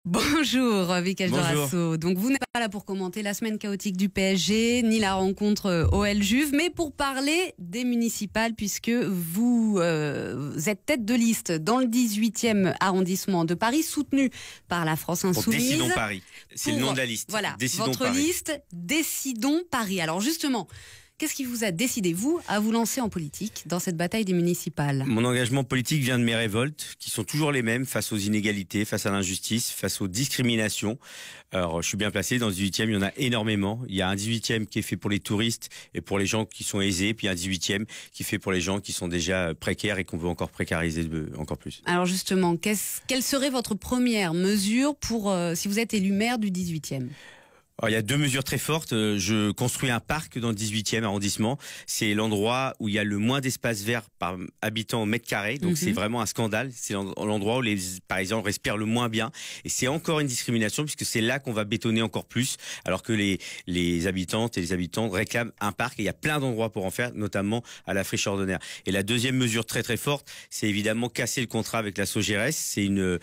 Bonjour, Vicage Bonjour. Dorasso. Donc vous n'êtes pas là pour commenter la semaine chaotique du PSG, ni la rencontre OL Juve, mais pour parler des municipales, puisque vous êtes tête de liste dans le 18e arrondissement de Paris, soutenu par la France Insoumise. Décidons Paris, c'est le nom de la liste. Voilà, Décidons votre Paris. liste, Décidons Paris. Alors justement, qu'est-ce qui vous a décidé, vous, à vous lancer en politique dans cette bataille des municipales? Mon engagement politique vient de mes révoltes, qui sont toujours les mêmes, face aux inégalités, face à l'injustice, face aux discriminations. Alors, je suis bien placé, dans le 18e, il y en a énormément. Il y a un 18e qui est fait pour les touristes et pour les gens qui sont aisés, puis un 18e qui est fait pour les gens qui sont déjà précaires et qu'on veut encore précariser encore plus. Alors justement, quelle serait votre première mesure pour si vous êtes élu maire du 18e? Alors, il y a deux mesures très fortes. Je construis un parc dans le 18e arrondissement. C'est l'endroit où il y a le moins d'espace vert par habitant au mètre carré. Donc c'est vraiment un scandale. C'est l'endroit où les Parisiens respirent le moins bien. Et c'est encore une discrimination puisque c'est là qu'on va bétonner encore plus. Alors que les habitantes et les habitants réclament un parc. Et il y a plein d'endroits pour en faire, notamment à la friche ordonnaire. Et la deuxième mesure très très forte, c'est évidemment casser le contrat avec la Sogérès. C'est une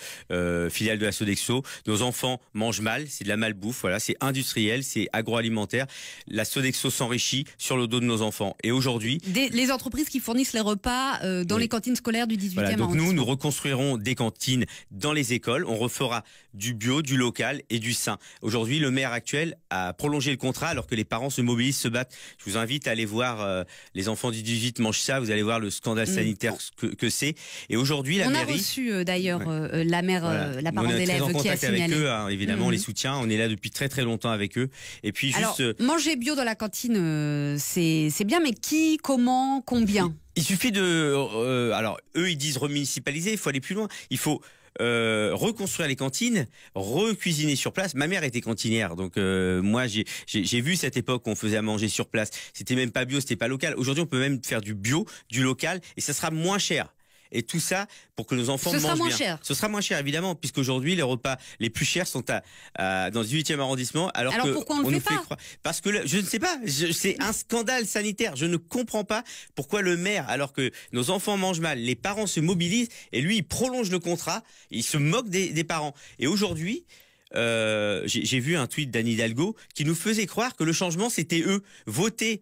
filiale de la Sodexo. Nos enfants mangent mal. C'est de la malbouffe. Voilà, c'est industriel, c'est agroalimentaire. La Sodexo s'enrichit sur le dos de nos enfants. Et aujourd'hui, les entreprises qui fournissent les repas dans les cantines scolaires du 18e voilà, donc arrondissement. nous reconstruirons des cantines dans les écoles. On refera du bio, du local et du sain. Aujourd'hui, le maire actuel a prolongé le contrat alors que les parents se mobilisent, se battent. Je vous invite à aller voir les enfants du 18 mangent ça. Vous allez voir le scandale sanitaire que c'est. Et aujourd'hui, la mairie... On a reçu d'ailleurs la mère, voilà. la parent d'élève qui a signalé. Avec eux, hein, évidemment, on les soutient. On est là depuis très très longtemps avec eux. Et puis Alors, juste manger bio dans la cantine, c'est bien, mais qui, comment, combien? il suffit de... alors, eux, ils disent remunicipaliser, il faut aller plus loin. Il faut reconstruire les cantines, recuisiner sur place. Ma mère était cantinière, donc moi, j'ai vu cette époque où on faisait à manger sur place. C'était même pas bio, c'était pas local. Aujourd'hui, on peut même faire du bio, du local, et ça sera moins cher. Et tout ça pour que nos enfants mangent bien. Ce sera moins cher. Ce sera moins cher, évidemment, puisqu'aujourd'hui, les repas les plus chers sont dans le 18e arrondissement. Alors que pourquoi on le fait pas? Parce que je ne sais pas, c'est un scandale sanitaire. Je ne comprends pas pourquoi le maire, alors que nos enfants mangent mal, les parents se mobilisent, et lui, il prolonge le contrat, il se moque des parents. Et aujourd'hui... j'ai vu un tweet d'Anne Hidalgo qui nous faisait croire que le changement, c'était eux. Voter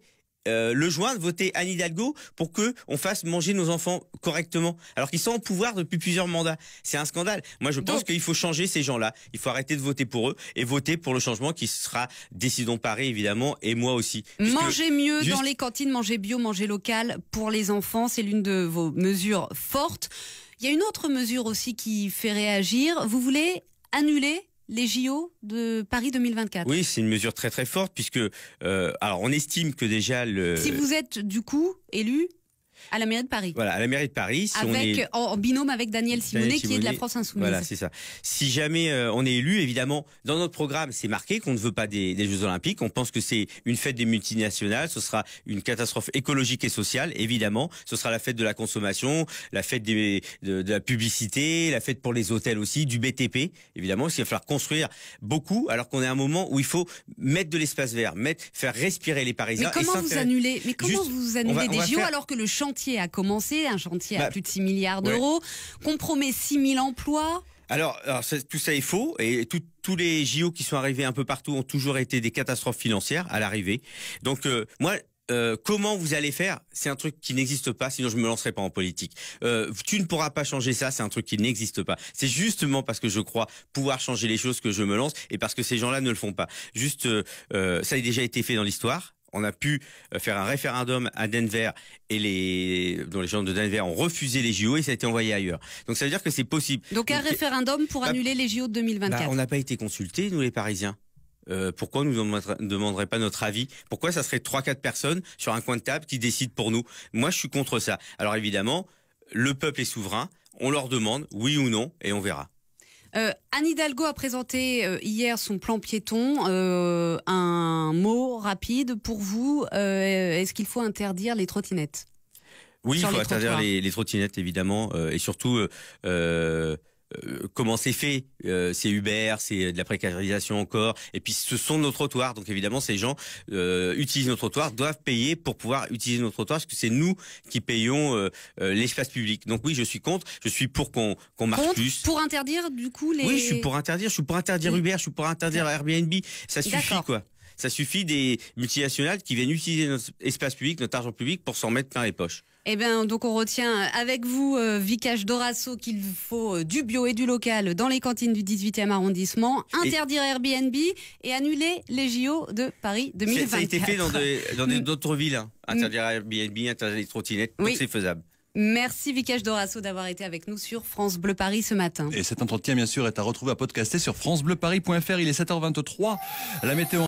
le joindre, voter Anne Hidalgo pour que on fasse manger nos enfants correctement, alors qu'ils sont au pouvoir depuis plusieurs mandats. C'est un scandale. Moi, je pense qu'il faut changer ces gens-là. Il faut arrêter de voter pour eux et voter pour le changement qui sera Décidons Paris, évidemment, et moi aussi. Manger mieux dans les cantines, manger bio, manger local pour les enfants, c'est l'une de vos mesures fortes. Il y a une autre mesure aussi qui fait réagir. Vous voulez annuler les JO de Paris 2024. Oui, c'est une mesure très très forte puisque alors on estime que déjà si vous êtes du coup élu à la mairie de Paris. Voilà, à la mairie de Paris. Si en binôme avec Daniel Simonet, qui est de la France Insoumise. Voilà, c'est ça. Si jamais on est élu, évidemment, dans notre programme, c'est marqué qu'on ne veut pas des Jeux Olympiques. On pense que c'est une fête des multinationales. Ce sera une catastrophe écologique et sociale, évidemment. Ce sera la fête de la consommation, la fête de la publicité, la fête pour les hôtels aussi, du BTP, évidemment. Il va falloir construire beaucoup, alors qu'on est à un moment où il faut mettre de l'espace vert, faire respirer les Parisiens. Mais comment vous annulez des JO alors que le chantier a commencé, un chantier à plus de 6 milliards d'euros, qu'on promet 6 000 emplois? Alors tout ça est faux, et tous les JO qui sont arrivés un peu partout ont toujours été des catastrophes financières à l'arrivée. Donc comment vous allez faire? C'est un truc qui n'existe pas, sinon je me lancerai pas en politique. Tu ne pourras pas changer ça, c'est un truc qui n'existe pas. C'est justement parce que je crois pouvoir changer les choses que je me lance, et parce que ces gens-là ne le font pas. Juste, ça a déjà été fait dans l'histoire. On a pu faire un référendum à Denver dont les gens de Denver ont refusé les JO et ça a été envoyé ailleurs. Donc ça veut dire que c'est possible. Donc un référendum pour annuler les JO de 2024. On n'a pas été consultés, nous les Parisiens. Pourquoi nous ne demanderait pas notre avis? Pourquoi ça serait 3-4 personnes sur un coin de table qui décident pour nous? Moi, je suis contre ça. Alors évidemment, le peuple est souverain. On leur demande oui ou non et on verra. Anne Hidalgo a présenté hier son plan piéton. Un mot rapide pour vous. Est-ce qu'il faut interdire les trottinettes? Oui, il faut interdire les trottinettes, évidemment. Et surtout, comment c'est fait, c'est Uber, c'est de la précarisation encore, et puis ce sont nos trottoirs, donc évidemment ces gens utilisent nos trottoirs, doivent payer pour pouvoir utiliser nos trottoirs, parce que c'est nous qui payons l'espace public. Donc oui, je suis contre, je suis pour qu'on marche plus. Pour interdire du coup les... Oui, je suis pour interdire Uber, je suis pour interdire Airbnb, ça suffit quoi. Ça suffit des multinationales qui viennent utiliser notre espace public, notre argent public pour s'en mettre plein les poches. Eh bien, donc on retient avec vous, Vikash Dorasso, qu'il faut du bio et du local dans les cantines du 18e arrondissement, interdire Airbnb et annuler les JO de Paris 2024. Ça a été fait dans d'autres villes, hein. Interdire Airbnb, interdire les trottinettes, donc c'est faisable. Merci Vikash Dorasso d'avoir été avec nous sur France Bleu Paris ce matin. Et cet entretien, bien sûr, est à retrouver à podcaster sur francebleuparis.fr. Il est 7h23. La météo.